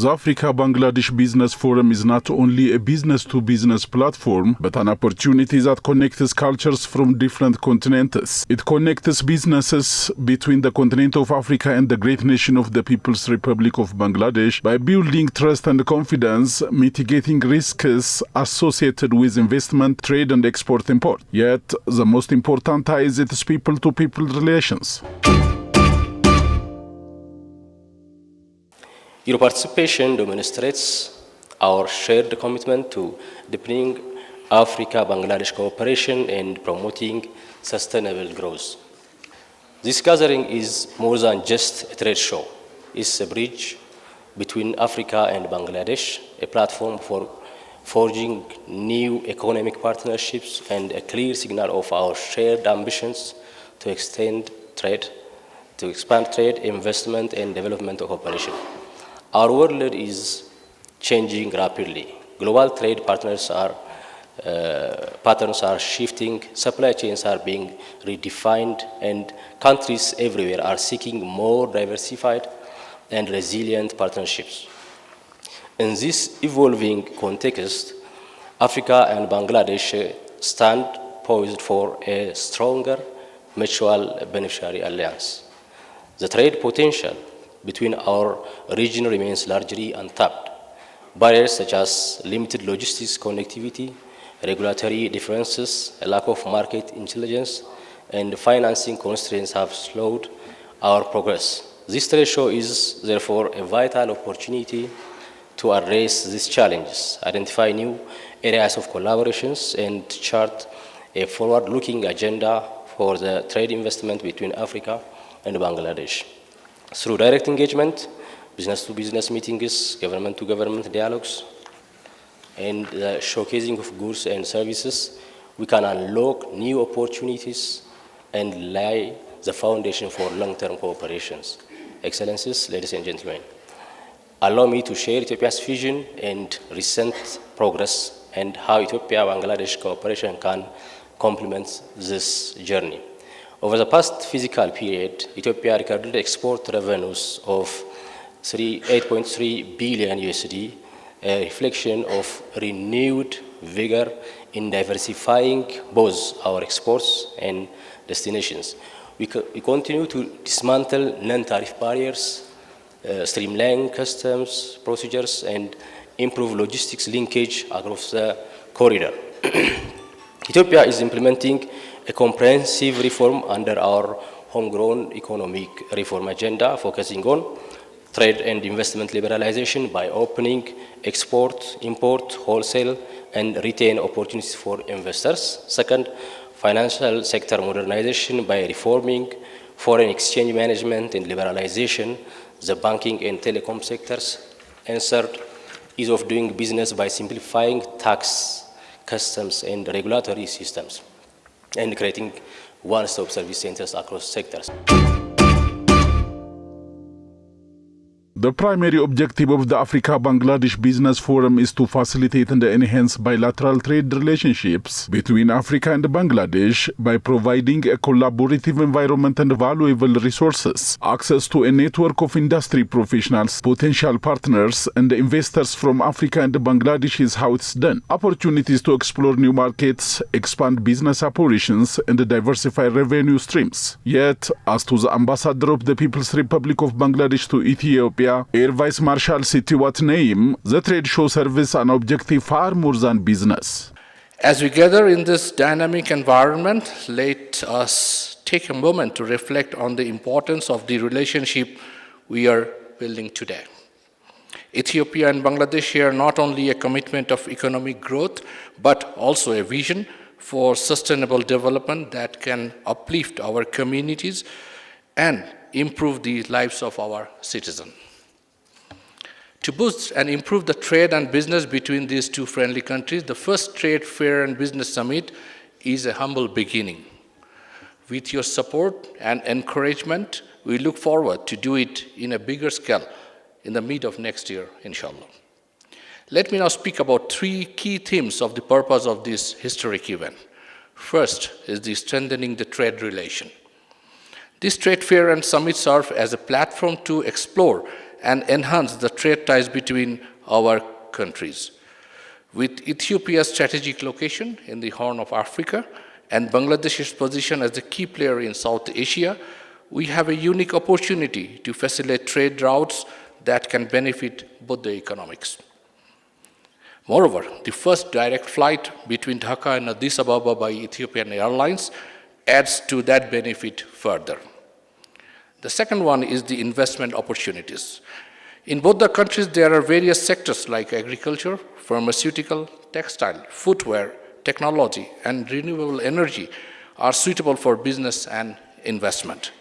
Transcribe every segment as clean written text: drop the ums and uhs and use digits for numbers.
The Africa-Bangladesh Business Forum is not only a business-to-business platform, but an opportunity that connects cultures from different continents. It connects businesses between the continent of Africa and the great nation of the People's Republic of Bangladesh by building trust and confidence, mitigating risks associated with investment, trade and export-import. Yet, the most important tie is its people-to-people relations. Your participation demonstrates our shared commitment to deepening Africa-Bangladesh cooperation and promoting sustainable growth. This gathering is more than just a trade show. It's a bridge between Africa and Bangladesh, a platform for forging new economic partnerships and a clear signal of our shared ambitions to expand trade, investment, and development cooperation. Our world is changing rapidly. Global trade patterns are shifting, supply chains are being redefined, and countries everywhere are seeking more diversified and resilient partnerships. In this evolving context, Africa and Bangladesh stand poised for a stronger mutual beneficiary alliance. The trade potential between our region remains largely untapped. Barriers such as limited logistics connectivity, regulatory differences, a lack of market intelligence, and financing constraints have slowed our progress. This trade show is therefore a vital opportunity to address these challenges, identify new areas of collaborations, and chart a forward-looking agenda for the trade investment between Africa and Bangladesh. Through direct engagement, business-to-business meetings, government-to-government dialogues, and the showcasing of goods and services, we can unlock new opportunities and lay the foundation for long-term cooperations. Excellencies, ladies and gentlemen, allow me to share Ethiopia's vision and recent progress and how Ethiopia-Bangladesh cooperation can complement this journey. Over the past fiscal period, Ethiopia recorded export revenues of 8.3 billion USD, a reflection of renewed vigor in diversifying both our exports and destinations. We continue to dismantle non-tariff barriers, streamline customs procedures, and improve logistics linkage across the corridor. Ethiopia is implementing a comprehensive reform under our homegrown economic reform agenda, focusing on trade and investment liberalization by opening export, import, wholesale, and retail opportunities for investors. Second, financial sector modernization by reforming foreign exchange management and liberalization, the banking and telecom sectors. And third, ease of doing business by simplifying tax, customs, and regulatory systems, and creating one-stop service centers across sectors. The primary objective of the Africa-Bangladesh Business Forum is to facilitate and enhance bilateral trade relationships between Africa and Bangladesh by providing a collaborative environment and valuable resources, access to a network of industry professionals, potential partners, and investors from Africa and Bangladesh is how it's done. Opportunities to explore new markets, expand business operations, and diversify revenue streams. Yet, as to the ambassador of the People's Republic of Bangladesh to Ethiopia, Air Vice Marshal Sitiwat Naim, the trade show serves an objective far more than business. As we gather in this dynamic environment, let us take a moment to reflect on the importance of the relationship we are building today. Ethiopia and Bangladesh share not only a commitment of economic growth, but also a vision for sustainable development that can uplift our communities and improve the lives of our citizens. To boost and improve the trade and business between these two friendly countries, the first Trade Fair and Business Summit is a humble beginning. With your support and encouragement, we look forward to do it in a bigger scale in the mid of next year, inshallah. Let me now speak about three key themes of the purpose of this historic event. First is the strengthening the trade relation. This trade fair and summit serve as a platform to explore and enhance the trade ties between our countries. With Ethiopia's strategic location in the Horn of Africa and Bangladesh's position as a key player in South Asia, we have a unique opportunity to facilitate trade routes that can benefit both the economics. Moreover, the first direct flight between Dhaka and Addis Ababa by Ethiopian Airlines adds to that benefit further. The second one is the investment opportunities. In both the countries, there are various sectors like agriculture, pharmaceutical, textile, footwear, technology, and renewable energy are suitable for business and investment.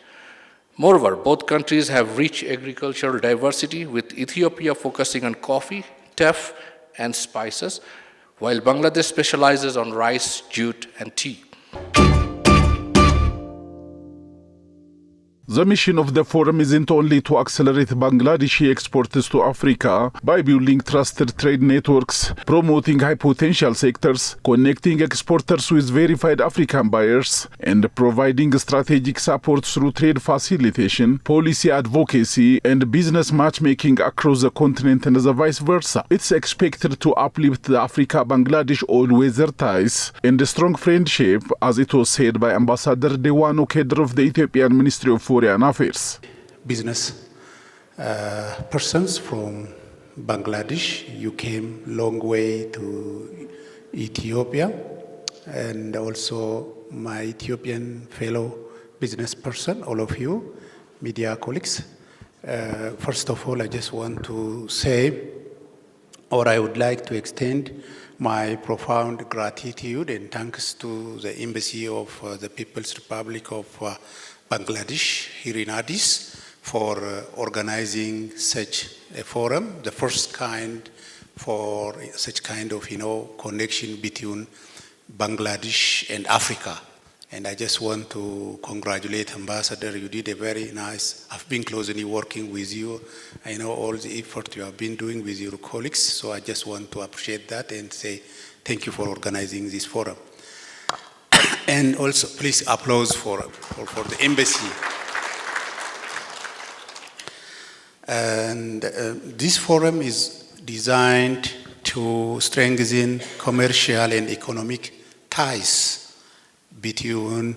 Moreover, both countries have rich agricultural diversity, with Ethiopia focusing on coffee, teff, and spices, while Bangladesh specializes on rice, jute, and tea. The mission of the forum isn't only to accelerate Bangladeshi exports to Africa by building trusted trade networks, promoting high-potential sectors, connecting exporters with verified African buyers, and providing strategic support through trade facilitation, policy advocacy, and business matchmaking across the continent and the vice versa. It's expected to uplift the Africa-Bangladesh all-weather ties and a strong friendship, as it was said by Ambassador Dewano Kedr of the Ethiopian Ministry of Foreign Affairs. Business persons from Bangladesh, you came long way to Ethiopia, and also my Ethiopian fellow business person, all of you, media colleagues. First of all, I just want to say, or I would like to extend my profound gratitude and thanks to the Embassy of the People's Republic of Bangladesh here in Addis for organizing such a forum, the first kind for such kind of, connection between Bangladesh and Africa. And I just want to congratulate Ambassador. You did a very nice, I've been closely working with you. I know all the effort you have been doing with your colleagues, so I just want to appreciate that and say thank you for organizing this forum. And also, please applause for the embassy. And this forum is designed to strengthen commercial and economic ties between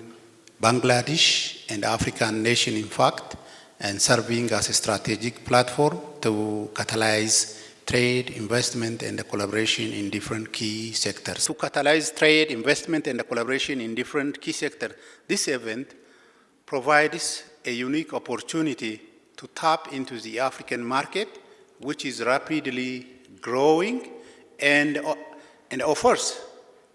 Bangladesh and African nation, in fact, and serving as a strategic platform to catalyze trade, investment, and the collaboration in different key sectors. To catalyze trade, investment, and the collaboration in different key sectors, this event provides a unique opportunity to tap into the African market, which is rapidly growing and offers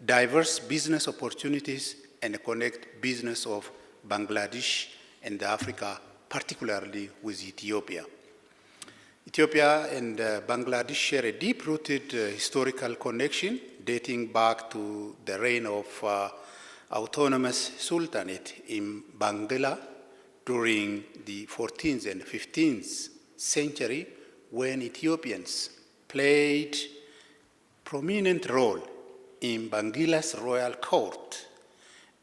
diverse business opportunities and connect business of Bangladesh and Africa, particularly with Ethiopia. Ethiopia and Bangladesh share a deep-rooted historical connection dating back to the reign of autonomous sultanate in Bangla during the 14th and 15th century, when Ethiopians played prominent role in Bangla's royal court.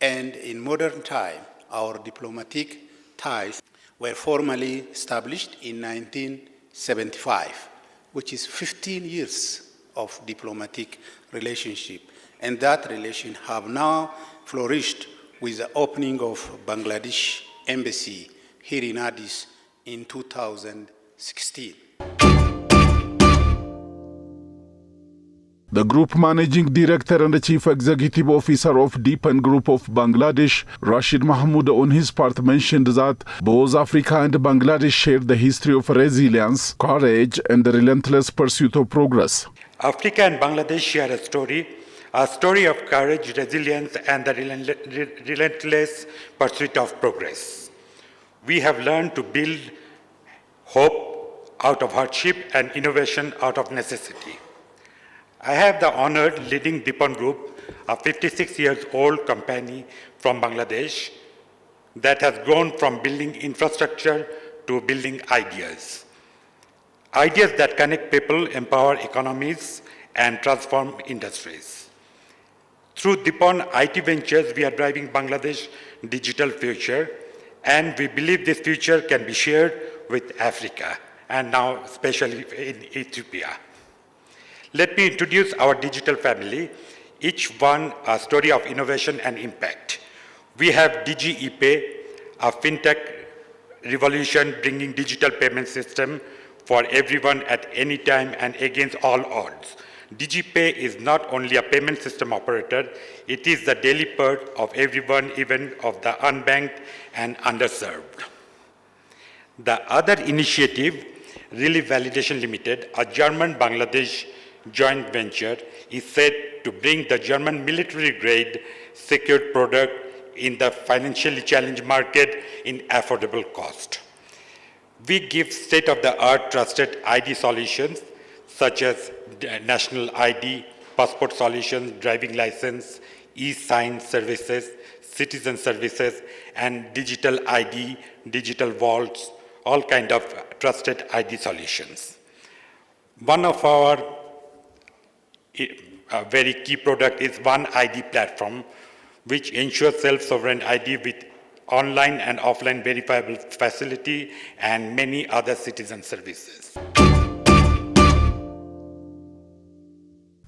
And in modern time, our diplomatic ties were formally established in 1975, which is 15 years of diplomatic relationship. And that relation have now flourished with the opening of Bangladesh Embassy here in Addis in 2016. The Group Managing Director and the Chief Executive Officer of Deepan Group of Bangladesh, Rashid Mahmood, on his part mentioned that both Africa and Bangladesh share the history of resilience, courage, and the relentless pursuit of progress. Africa and Bangladesh share a story of courage, resilience, and the relentless pursuit of progress. We have learned to build hope out of hardship and innovation out of necessity. I have the honor leading Deepan Group, a 56-year-old company from Bangladesh that has grown from building infrastructure to building ideas. Ideas that connect people, empower economies, and transform industries. Through Deepan IT Ventures, we are driving Bangladesh's digital future, and we believe this future can be shared with Africa. and now especially in Ethiopia. Let me introduce our digital family, each one a story of innovation and impact. We have DigiEPay, a fintech revolution bringing digital payment system for everyone at any time and against all odds. DigiPay is not only a payment system operator, it is the daily purse of everyone, even of the unbanked and underserved. The other initiative, Relief Validation Limited, a German-Bangladesh joint venture, is set to bring the German military-grade secured product in the financially challenged market in affordable cost. We give state-of-the-art trusted ID solutions such as national ID, passport solutions, driving license, e-sign services, citizen services, and digital ID, digital vaults, all kind of trusted ID solutions. One of our very key product is One ID platform, which ensures self-sovereign ID with online and offline verifiable facility and many other citizen services.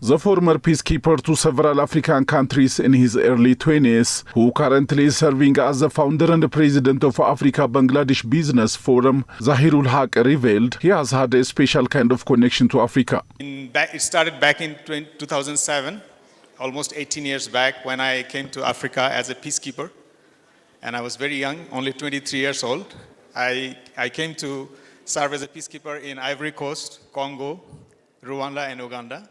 The former peacekeeper to several African countries in his early 20s, who currently is serving as the founder and the president of Africa-Bangladesh Business Forum, Zahirul Haq revealed he has had a special kind of connection to Africa. It started back in 2007, almost 18 years back, when I came to Africa as a peacekeeper. And I was very young, only 23 years old. I came to serve as a peacekeeper in Ivory Coast, Congo, Rwanda, and Uganda.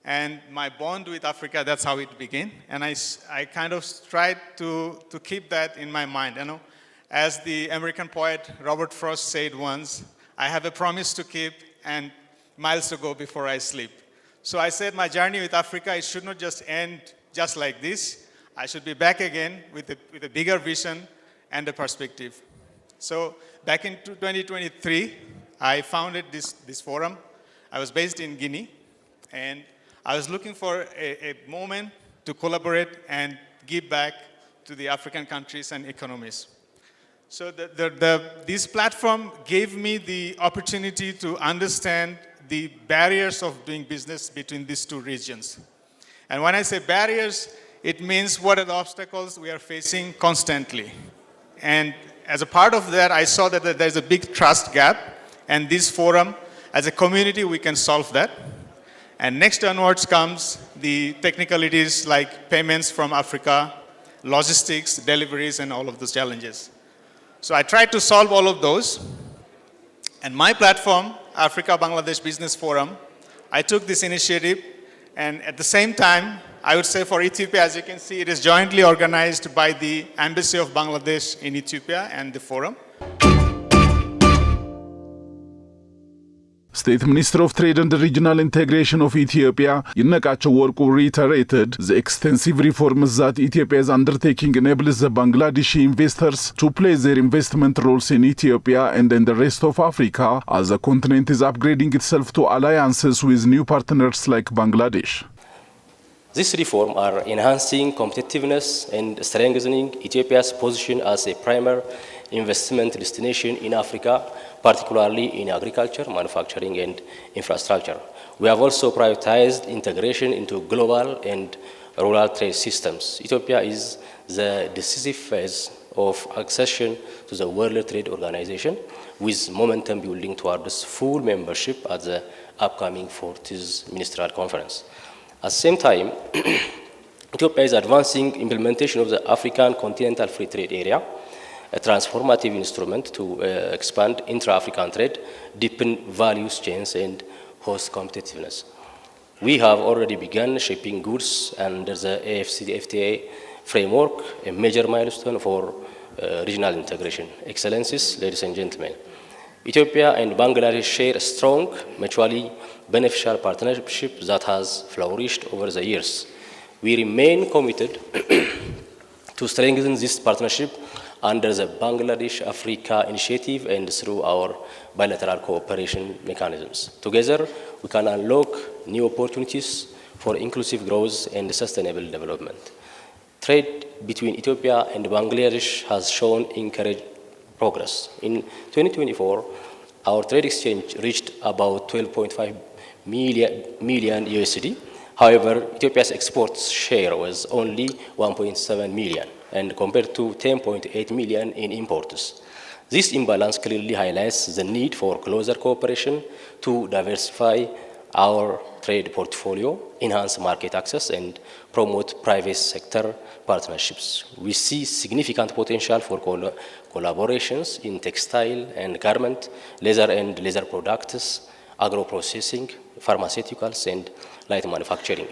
And my bond with Africa, that's how it began. And I kind of tried to keep that in my mind. You know, as the American poet Robert Frost said once, I have a promise to keep and miles to go before I sleep. So I said my journey with Africa, it should not just end just like this. I should be back again with a bigger vision and a perspective. So back in 2023, I founded this forum. I was based in Guinea, and I was looking for a moment to collaborate and give back to the African countries and economies. So this platform gave me the opportunity to understand the barriers of doing business between these two regions. And when I say barriers, it means what are the obstacles we are facing constantly. And as a part of that, I saw that there's a big trust gap, and this forum, as a community, we can solve that. And next onwards comes the technicalities like payments from Africa, logistics, deliveries, and all of those challenges. So I tried to solve all of those. And my platform, Africa-Bangladesh Business Forum, I took this initiative, and at the same time, I would say for Ethiopia, as you can see, it is jointly organized by the Embassy of Bangladesh in Ethiopia and the forum. State Minister of Trade and Regional Integration of Ethiopia, Yinakacho Worku, reiterated the extensive reforms that Ethiopia is undertaking enables the Bangladeshi investors to play their investment roles in Ethiopia and in the rest of Africa as the continent is upgrading itself to alliances with new partners like Bangladesh. These reforms are enhancing competitiveness and strengthening Ethiopia's position as a primary investment destination in Africa, particularly in agriculture, manufacturing, and infrastructure. We have also prioritized integration into global and rural trade systems. Ethiopia is the decisive phase of accession to the World Trade Organization, with momentum building towards full membership at the upcoming 40th Ministerial Conference. At the same time, Ethiopia is advancing implementation of the African Continental Free Trade Area, a transformative instrument to expand intra-African trade, deepen value chains, and host competitiveness. We have already begun shipping goods under the AfCFTA framework, a major milestone for regional integration. Excellencies, ladies and gentlemen, Ethiopia and Bangladesh share a strong, mutually beneficial partnership that has flourished over the years. We remain committed to strengthen this partnership under the Bangladesh Africa Initiative and through our bilateral cooperation mechanisms. Together, we can unlock new opportunities for inclusive growth and sustainable development. Trade between Ethiopia and Bangladesh has shown encouraging progress. In 2024, our trade exchange reached about 12.5 million USD. However, Ethiopia's exports share was only 1.7 million, and compared to 10.8 million in imports. This imbalance clearly highlights the need for closer cooperation to diversify our trade portfolio, enhance market access, and promote private sector partnerships. We see significant potential for collaborations in textile and garment, leather and leather products, agro-processing, pharmaceuticals, and light manufacturing.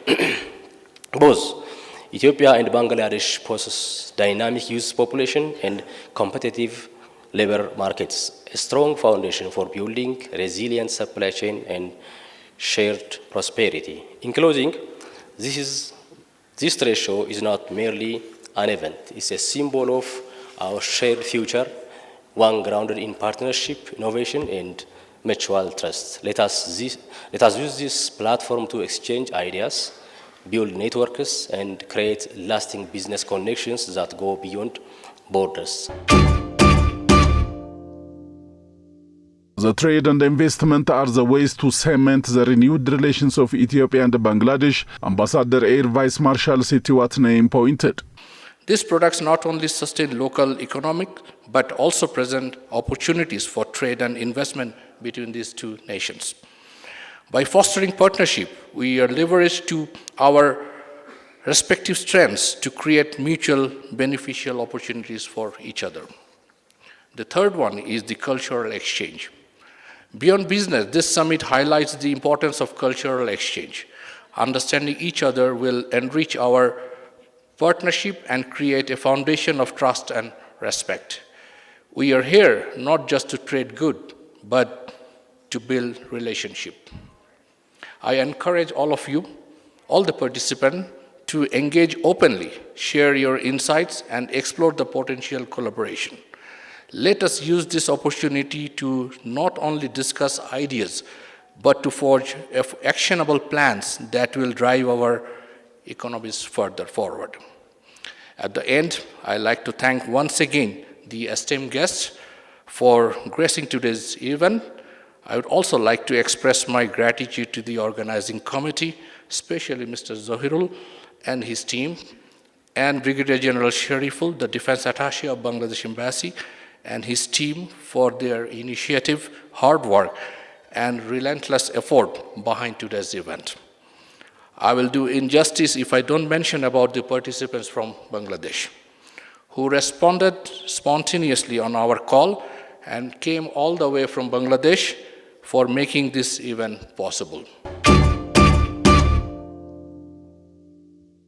Both Ethiopia and Bangladesh possess dynamic youth population and competitive labor markets, a strong foundation for building resilient supply chain and shared prosperity. In closing, this trade show is not merely an event, it's a symbol of our shared future, one grounded in partnership, innovation, and mutual trust. Let us use this platform to exchange ideas, build networks, and create lasting business connections that go beyond borders. The trade and investment are the ways to cement the renewed relations of Ethiopia and Bangladesh, Ambassador Air Vice Marshal Setiwatne pointed. These products not only sustain local economic, but also present opportunities for trade and investment between these two nations. By fostering partnership, we are leveraged to our respective strengths to create mutual beneficial opportunities for each other. The third one is the cultural exchange. Beyond business, this summit highlights the importance of cultural exchange. Understanding each other will enrich our partnership and create a foundation of trust and respect. We are here not just to trade goods, but to build relationship. I encourage all of you, all the participants, to engage openly, share your insights, and explore the potential collaboration. Let us use this opportunity to not only discuss ideas, but to forge actionable plans that will drive our economies further forward. At the end, I'd like to thank once again the esteemed guests for gracing today's event. I would also like to express my gratitude to the organizing committee, especially Mr. Zohirul and his team, and Brigadier General Shariful, the Defense Attaché of Bangladesh Embassy, and his team for their initiative, hard work, and relentless effort behind today's event. I will do injustice if I don't mention about the participants from Bangladesh, who responded spontaneously on our call and came all the way from Bangladesh for making this event possible.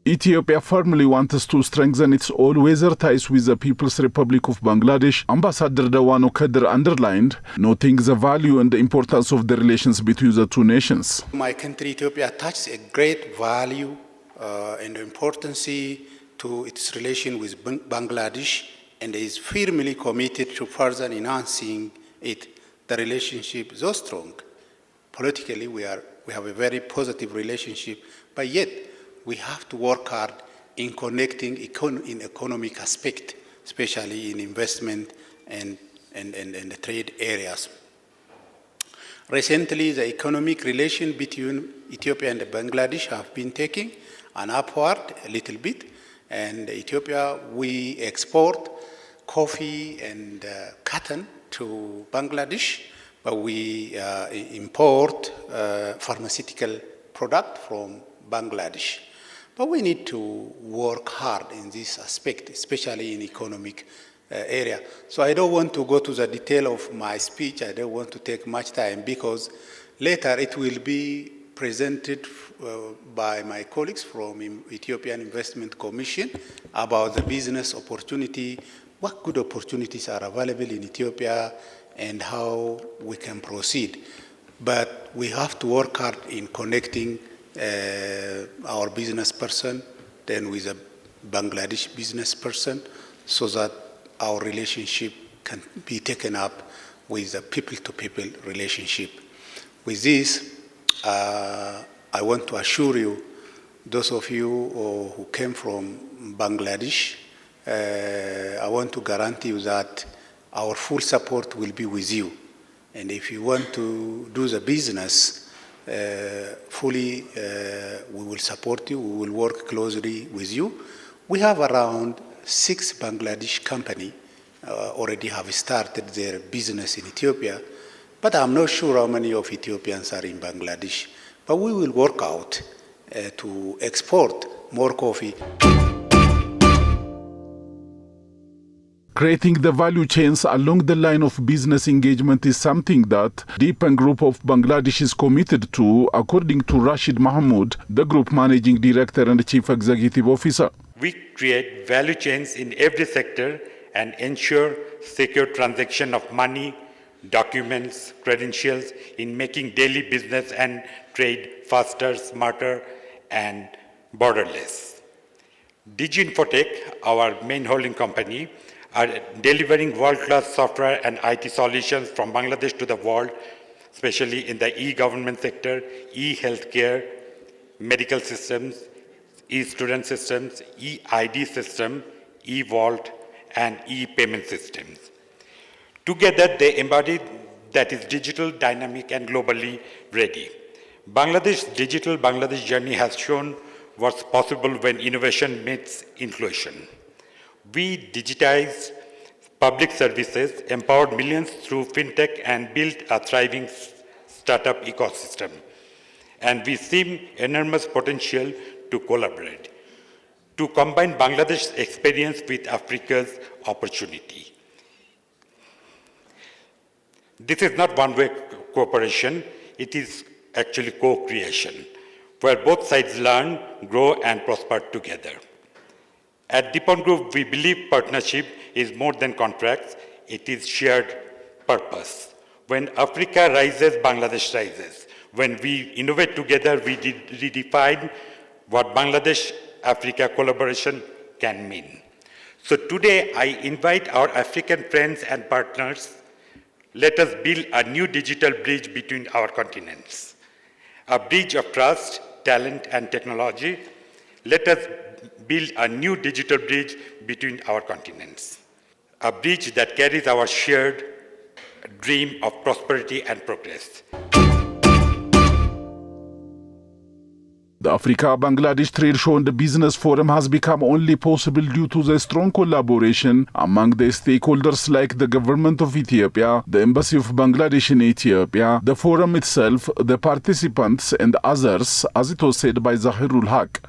Ethiopia firmly wants to strengthen its all-weather ties with the People's Republic of Bangladesh, Ambassador Dawano Kadir underlined, noting the value and the importance of the relations between the two nations. My country, Ethiopia, attaches a great value and importance to its relation with Bangladesh and is firmly committed to further enhancing it. The relationship is so strong. Politically, we have a very positive relationship, but yet we have to work hard in connecting in economic aspect, especially in investment and the trade areas. Recently, the economic relation between Ethiopia and Bangladesh have been taking an upward a little bit. And Ethiopia, we export coffee and cotton to Bangladesh, but we import pharmaceutical product from Bangladesh. But we need to work hard in this aspect, especially in economic area. So I don't want to go to the detail of my speech. I don't want to take much time because later it will be presented by my colleagues from Ethiopian Investment Commission about the business opportunity, what good opportunities are available in Ethiopia and how we can proceed. But we have to work hard in connecting our business person, then with a Bangladesh business person, so that our relationship can be taken up with a people-to-people relationship. With this, I want to assure you, those of you who came from Bangladesh, I want to guarantee you that our full support will be with you And if you want to do the business fully, we will support you. We will work closely with you. We have around 6 Bangladesh companies already have started their business in Ethiopia, but I'm not sure how many of Ethiopians are in Bangladesh. But we will work out to export more coffee. Creating the value chains along the line of business engagement is something that Deepan Group of Bangladesh is committed to, according to Rashid Mahmood, the Group Managing Director and Chief Executive Officer. We create value chains in every sector and ensure secure transaction of money, documents, credentials in making daily business and trade faster, smarter, and borderless. DG Infotech, our main holding company, are delivering world-class software and IT solutions from Bangladesh to the world, especially in the e-government sector, e-healthcare, medical systems, e-student systems, e-ID system, e-vault, and e-payment systems. Together, they embody that is digital, dynamic, and globally ready. Bangladesh's digital Bangladesh journey has shown what's possible when innovation meets inclusion. We digitized public services, empowered millions through fintech, and built a thriving startup ecosystem. And we see enormous potential to collaborate, to combine Bangladesh's experience with Africa's opportunity. This is not one-way cooperation, it is actually co-creation, where both sides learn, grow, and prosper together. At Deepan Group, we believe partnership is more than contracts, it is shared purpose. When Africa rises, Bangladesh rises. When we innovate together, we redefine what Bangladesh-Africa collaboration can mean. So today, I invite our African friends and partners, let us build a new digital bridge between our continents. A bridge of trust, talent, and technology. Let us build a new digital bridge between our continents. A bridge that carries our shared dream of prosperity and progress. The Africa-Bangladesh Trade Show and the Business Forum has become only possible due to the strong collaboration among the stakeholders like the government of Ethiopia, the Embassy of Bangladesh in Ethiopia, the forum itself, the participants, and others, as it was said by Zahirul Haq.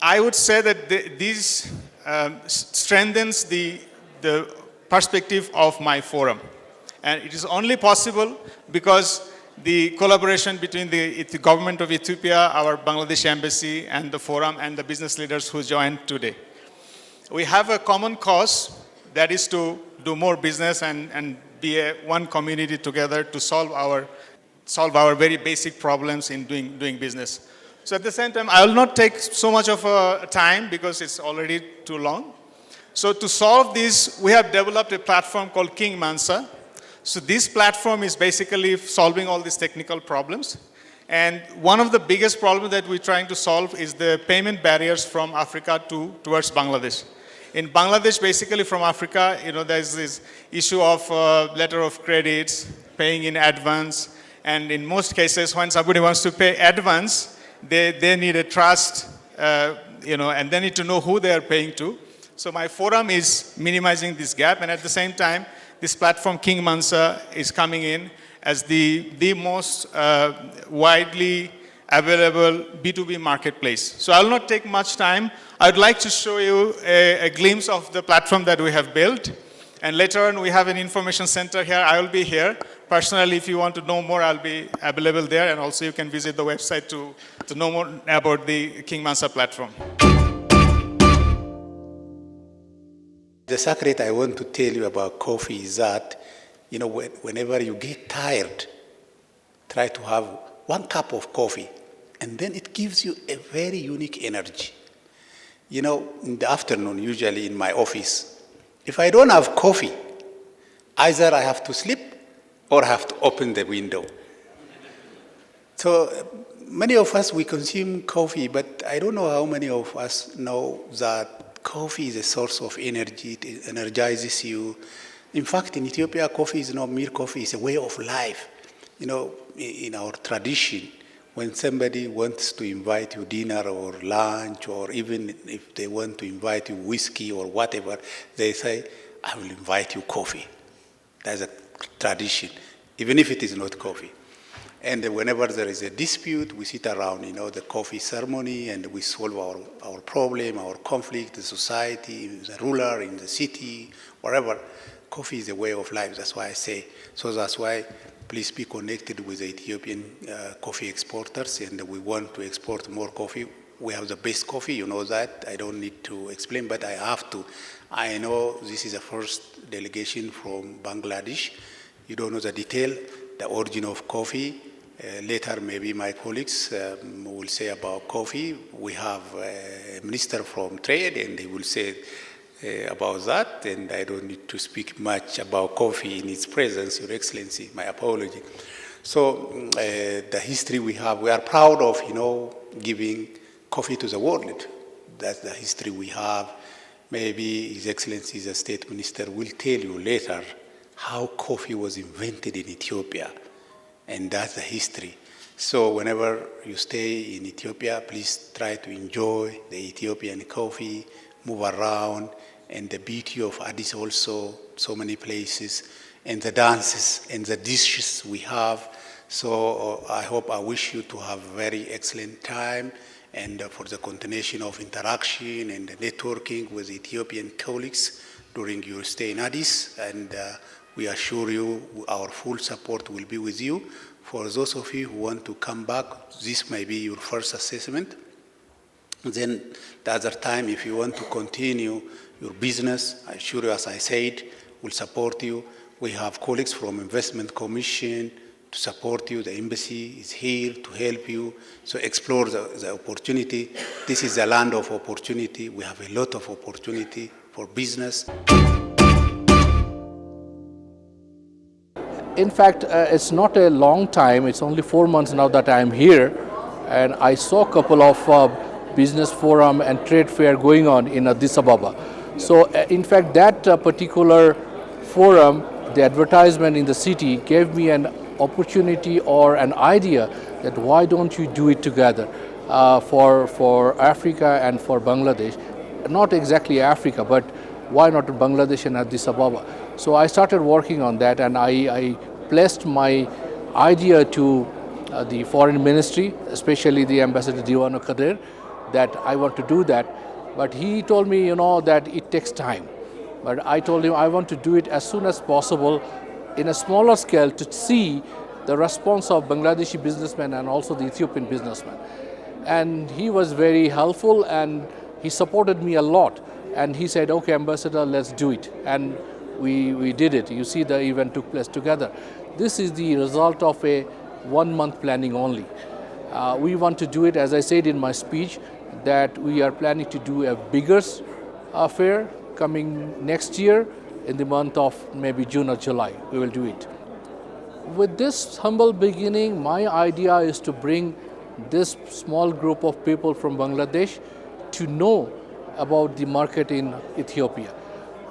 I would say that this strengthens the perspective of my forum. And it is only possible because the collaboration between the government of Ethiopia, our Bangladesh embassy, and the forum and the business leaders who joined today. We have a common cause, that is to do more business and be one community together to solve our very basic problems in doing business. So at the same time, I will not take so much of time because it's already too long. So to solve this, we have developed a platform called King Mansa. So this platform is basically solving all these technical problems. And one of the biggest problems that we're trying to solve is the payment barriers from Africa towards Bangladesh. In Bangladesh, basically from Africa, there's this issue of letter of credits, paying in advance. And in most cases, when somebody wants to pay advance, they need a trust, and they need to know who they are paying to. So my forum is minimizing this gap, and at the same time, this platform, King Mansa, is coming in as the most widely available B2B marketplace. So I will not take much time. I would like to show you a glimpse of the platform that we have built. And later on, we have an information center here. I will be here. Personally, if you want to know more, I'll be available there. And also, you can visit the website to know more about the King Mansa platform. The secret I want to tell you about coffee is that, whenever you get tired, try to have 1 cup of coffee, and then it gives you a very unique energy. In the afternoon, usually in my office, if I don't have coffee, either I have to sleep or I have to open the window. So many of us, we consume coffee, but I don't know how many of us know that coffee is a source of energy. It energizes you. In fact, in Ethiopia, coffee is not mere coffee, it's a way of life. You know, in our tradition, when somebody wants to invite you dinner or lunch, or even if they want to invite you whiskey or whatever, they say, I will invite you coffee. That's a tradition, even if it is not coffee. And whenever there is a dispute, we sit around, the coffee ceremony, and we solve our problem, our conflict, the society, the ruler, in the city, wherever. Coffee is a way of life, that's why I say. So that's why please be connected with the Ethiopian coffee exporters, and we want to export more coffee. We have the best coffee, you know that. I don't need to explain, but I have to. I know this is the first delegation from Bangladesh. You don't know the detail, the origin of coffee. Later, maybe my colleagues will say about coffee. We have a minister from trade, and he will say about that, and I don't need to speak much about coffee in its presence, Your Excellency, my apology. So the history we have, we are proud of, giving coffee to the world. That's the history we have. Maybe His Excellency, the State Minister, will tell you later how coffee was invented in Ethiopia, and that's the history. So whenever you stay in Ethiopia, please try to enjoy the Ethiopian coffee, move around, and the beauty of Addis also, so many places, and the dances and the dishes we have. So I wish you to have a very excellent time, and for the continuation of interaction and networking with Ethiopian colleagues during your stay in Addis, and we assure you our full support will be with you. For those of you who want to come back, this may be your first assessment. Then the other time, if you want to continue your business, I assure you, as I said, we'll support you. We have colleagues from Investment Commission to support you. The embassy is here to help you. So explore the opportunity. This is a land of opportunity. We have a lot of opportunity for business. In fact, it's not a long time. It's only 4 months now that I'm here, and I saw a couple of business forum and trade fair going on in Addis Ababa. So in fact, that particular forum, the advertisement in the city gave me an opportunity or an idea that why don't you do it together for Africa and for Bangladesh. Not exactly Africa, but why not Bangladesh and Addis Ababa? So I started working on that, and I placed my idea to the foreign ministry, especially the Ambassador Diwan Kadir, that I want to do that. But he told me, that it takes time. But I told him I want to do it as soon as possible in a smaller scale to see the response of Bangladeshi businessmen and also the Ethiopian businessmen. And he was very helpful, and he supported me a lot. And he said, okay, Ambassador, let's do it. And we did it. You see, the event took place together. This is the result of a 1 month planning only. We want to do it, as I said in my speech, that we are planning to do a bigger fair coming next year in the month of maybe June or July. We will do it. With this humble beginning, my idea is to bring this small group of people from Bangladesh to know about the market in Ethiopia.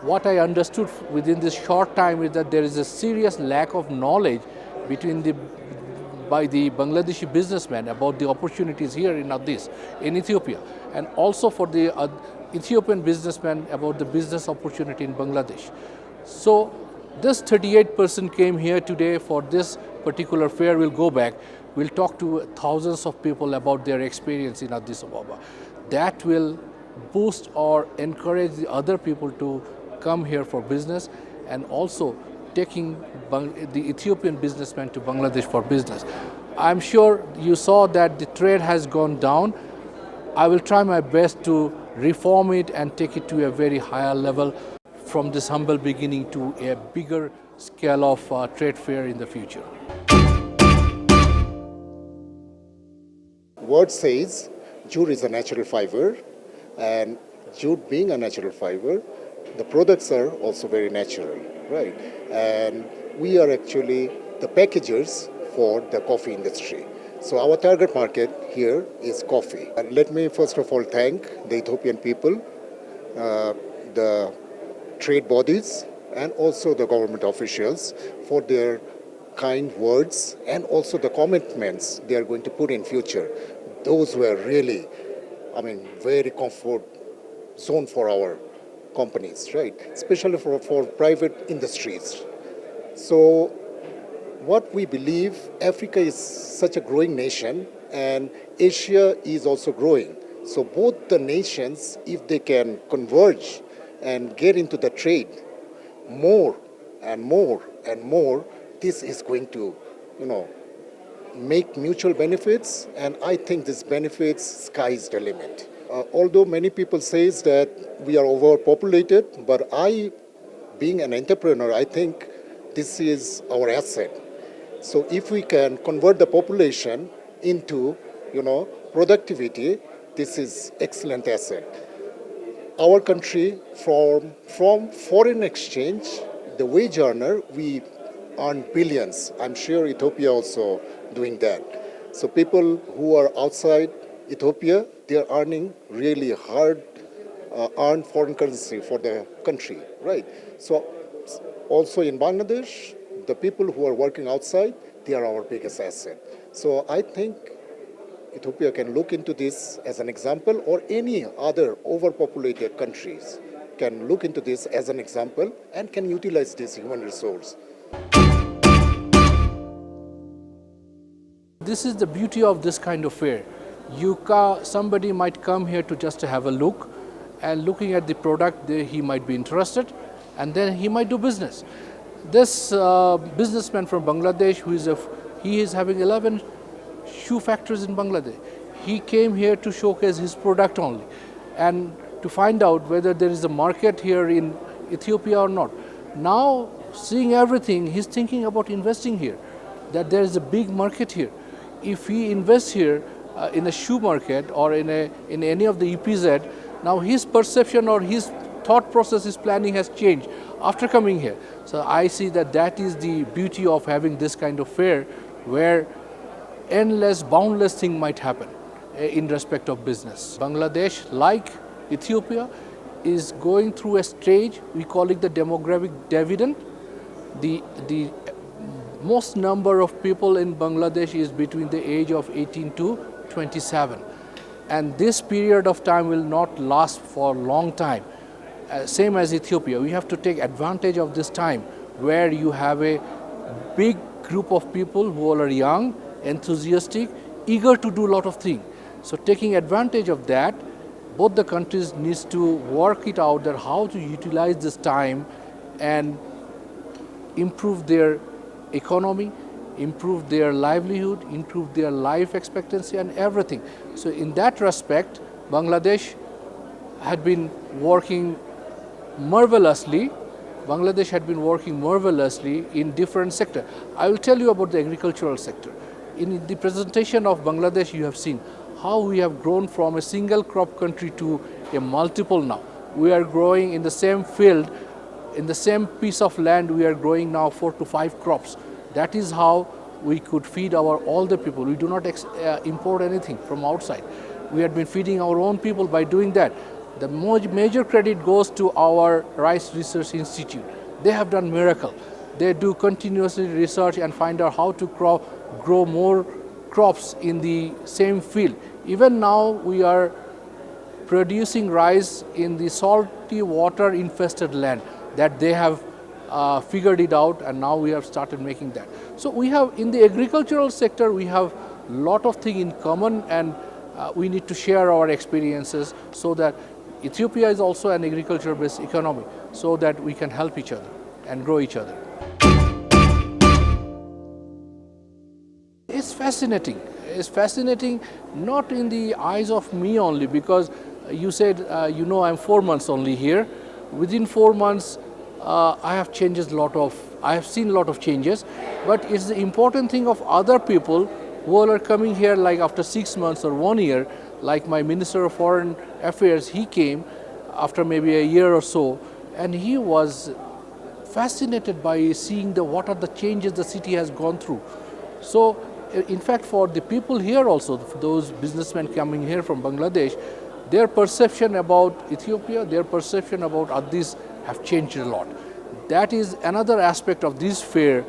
What I understood within this short time is that there is a serious lack of knowledge by the Bangladeshi businessmen about the opportunities here in Ethiopia, and also for the Ethiopian businessmen about the business opportunity in Bangladesh. So this 38% came here today for this particular fair. We'll go back. We'll talk to thousands of people about their experience in Addis Ababa. That will boost or encourage the other people to come here for business, and also taking the Ethiopian businessmen to Bangladesh for business. I'm sure you saw that the trade has gone down. I will try my best to reform it and take it to a very higher level from this humble beginning to a bigger scale of trade fair in the future. Word says jute is a natural fiber, and jute being a natural fiber, the products are also very natural, right? And we are actually the packagers for the coffee industry. So our target market here is coffee. And let me first of all thank the Ethiopian people, the trade bodies, and also the government officials for their kind words and also the commitments they are going to put in future. Those were really, very comfort zone for our companies, right? Especially for private industries. So what we believe, Africa is such a growing nation and Asia is also growing. So both the nations, if they can converge and get into the trade more and more and more, this is going to, make mutual benefits, and I think this benefits sky's the limit. Although many people says that we are overpopulated, but being an entrepreneur, I think this is our asset. So if we can convert the population into, productivity, this is excellent asset. Our country, from foreign exchange, the wage earner, we earn billions. I'm sure Ethiopia also doing that. So people who are outside Ethiopia, they are earning really hard earned foreign currency for the country, right? So also in Bangladesh, the people who are working outside, they are our biggest asset. So I think Ethiopia can look into this as an example, or any other overpopulated countries can look into this as an example and can utilize this human resource. This is the beauty of this kind of fair. Somebody might come here to just have a look, and looking at the product, he might be interested, and then he might do business. This businessman from Bangladesh, he is having 11 shoe factories in Bangladesh. He came here to showcase his product only, and to find out whether there is a market here in Ethiopia or not. Now, seeing everything, he's thinking about investing here, that there is a big market here. If he invests here in a shoe market or in any of the EPZ, now his perception or his thought process, his planning has changed after coming here. So I see that is the beauty of having this kind of fair, where endless, boundless thing might happen in respect of business. Bangladesh, like Ethiopia, is going through a stage, we call it the demographic dividend. The most number of people in Bangladesh is between the age of 18 to 27. And this period of time will not last for a long time. Same as Ethiopia, we have to take advantage of this time where you have a big group of people who are young, enthusiastic, eager to do a lot of things. So taking advantage of that, both the countries needs to work it out that how to utilize this time and improve their economy, improve their livelihood, improve their life expectancy and everything. So in that respect, Bangladesh had been working marvelously. Bangladesh had been working marvelously in different sectors. I will tell you about the agricultural sector. In the presentation of Bangladesh, you have seen how we have grown from a single crop country to a multiple now. We are growing in the same field, in the same piece of land, we are growing now 4 to 5 crops. That is how we could feed all the people. We do not import anything from outside. We had been feeding our own people by doing that. The major credit goes to our Rice Research Institute. They have done miracle. They do continuously research and find out how to grow more crops in the same field. Even now we are producing rice in the salty water infested land that they have figured it out, and now we have started making that. So we have, in the agricultural sector, we have a lot of things in common, and we need to share our experiences so that Ethiopia is also an agriculture-based economy, so that we can help each other and grow each other. It's fascinating. It's fascinating not in the eyes of me only, because you said, I'm 4 months only here. Within 4 months, I have seen a lot of changes, but it's the important thing of other people who are coming here like after 6 months or 1 year, like my Minister of Foreign Affairs, he came after maybe a year or so, and he was fascinated by seeing what are the changes the city has gone through. So, in fact, for the people here also, for those businessmen coming here from Bangladesh, their perception about Ethiopia, their perception about Addis have changed a lot. that is another aspect of this fair,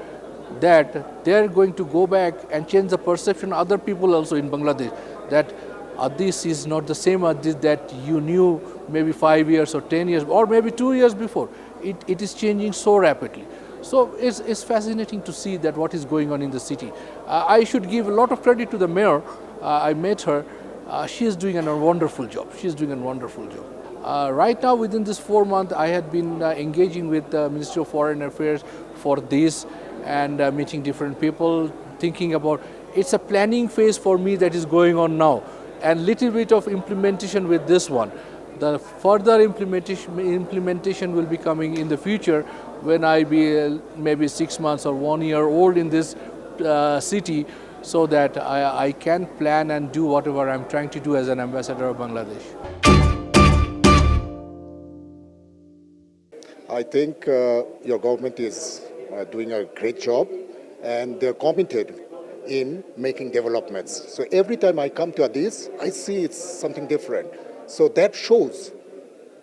that they're going to go back and change the perception of other people also in Bangladesh, that Addis is not the same Addis that you knew maybe 5 years or 10 years or maybe 2 years before. It is changing so rapidly. So it's fascinating to see that what is going on in the city. I should give a lot of credit to the mayor. I met her. She is doing a wonderful job. She's doing a wonderful job. Right now, within this 4 months, I had been engaging with the Ministry of Foreign Affairs for this and meeting different people, thinking about, it's a planning phase for me that is going on now, and little bit of implementation with this one. The further implementation will be coming in the future when I be maybe 6 months or 1 year old in this city, so that I can plan and do whatever I'm trying to do as an ambassador of Bangladesh. I think your government is doing a great job, and they're committed in making developments. So every time I come to Addis, I see it's something different. So that shows,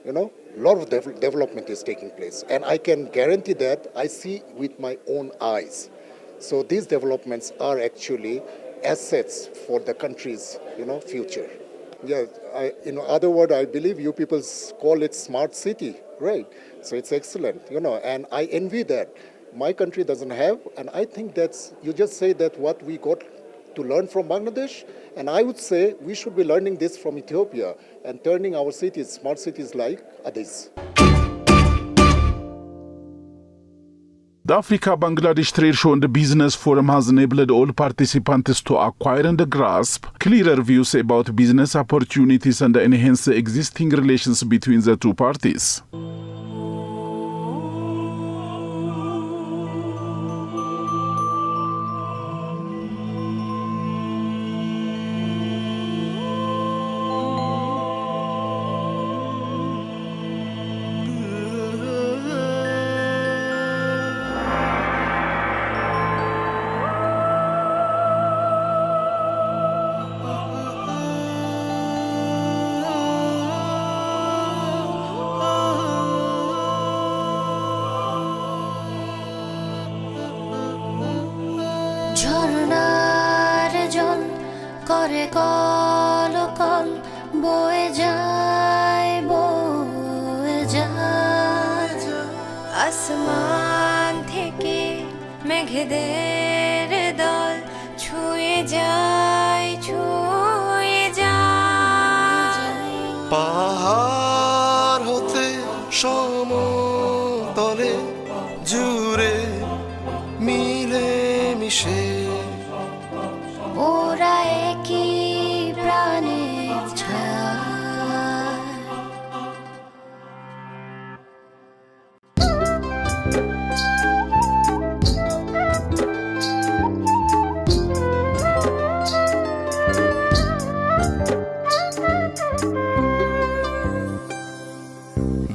a lot of development is taking place. And I can guarantee that I see with my own eyes. So these developments are actually assets for the country's, future. Yeah, in other words, I believe you people call it smart city, right? So it's excellent, and I envy that. My country doesn't have, and I think you just say that what we got to learn from Bangladesh, and I would say we should be learning this from Ethiopia and turning our cities, smart cities like Addis. The Africa-Bangladesh Trade Show and the Business Forum has enabled all participants to acquire and grasp clearer views about business opportunities and enhance the existing relations between the two parties. ঝরনার জল করে call call বয়ে যায় আসমান থেকে মেঘেদের দল ছুঁয়ে যায় পাহাড় হতে সমতলে জুড়ে মিলে মিশে ওরা একই প্রাণের ছায়া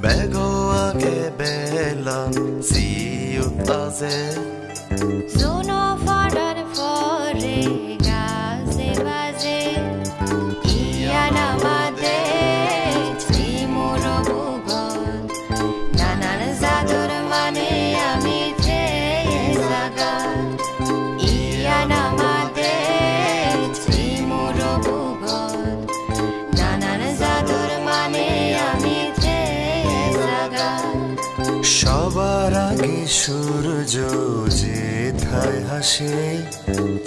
Begoake bella ciutaze Sono farar fore gaze baze Iana made Timuro bugol Nanan zadur mane ami te zagar Iana made Timuro bugol Nanan zadur mane ami te zagar সবার আগে সূর্য যেথায় হাসে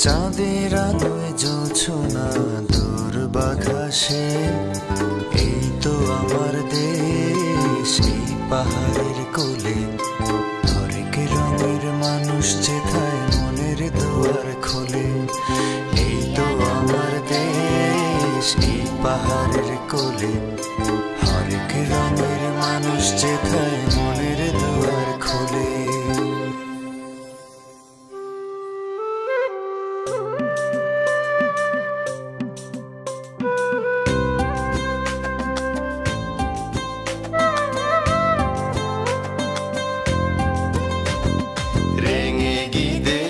চাঁদের আলোয় জোছনা দুর্বাগ হাসে এই তো আমার দেশ এই পাহাড়ের কোলে হরেক রঙের মানুষ যেথায় মনের দুয়ার খোলে এই তো আমার দেশ এই পাহাড়ের কোলে হরেক রঙের মানুষ যেথায় মনের দুয়ার খোলে রেঙে গিদে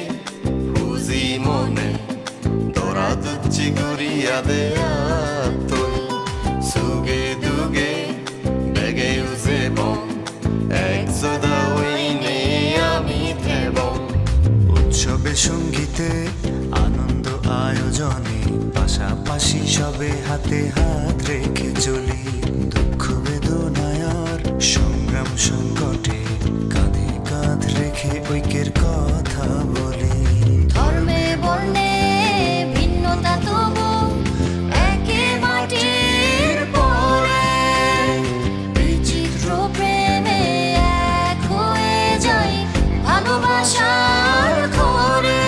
হুজি মনে তোরা দুচ্ছি গুরিয়া দেয়া তুই suge duge bege uze bon exoda wine খুশিতে আনন্দ আয়োজনে পাশাপাশি সবে হাতে হাত রেখে চলি দুঃখ বেদনায় আর সংগ্রাম সংকটে কাঁধে কাঁধ রেখে ঐক্যের কথা বলি ধর্মে বর্ণে ভিন্নতা তবু একে মাটির পরে বিচিত্র প্রেমে এক হয়ে যাই ভালোবাসার ঘরে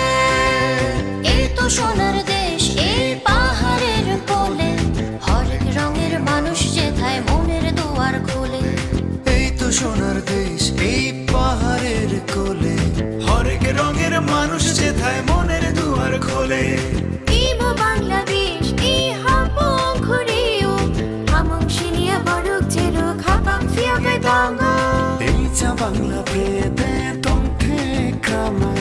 এই তো সোনার দেশ এই পাহাড়ের কোলে হরেক রঙের মানুষ যেথায় মনের দুয়ার খোলে এই তো সোনার দেশ এই পাহাড়ের কোলে হরেক রঙের মানুষ যেথায় মনের দুয়ার খোলে Ibo Bangladesh, ihapong Korea, hamong shinia baruk jeruk hapang fia bedanga. এই চা বাংলা প্রেতে তন্থে কামাই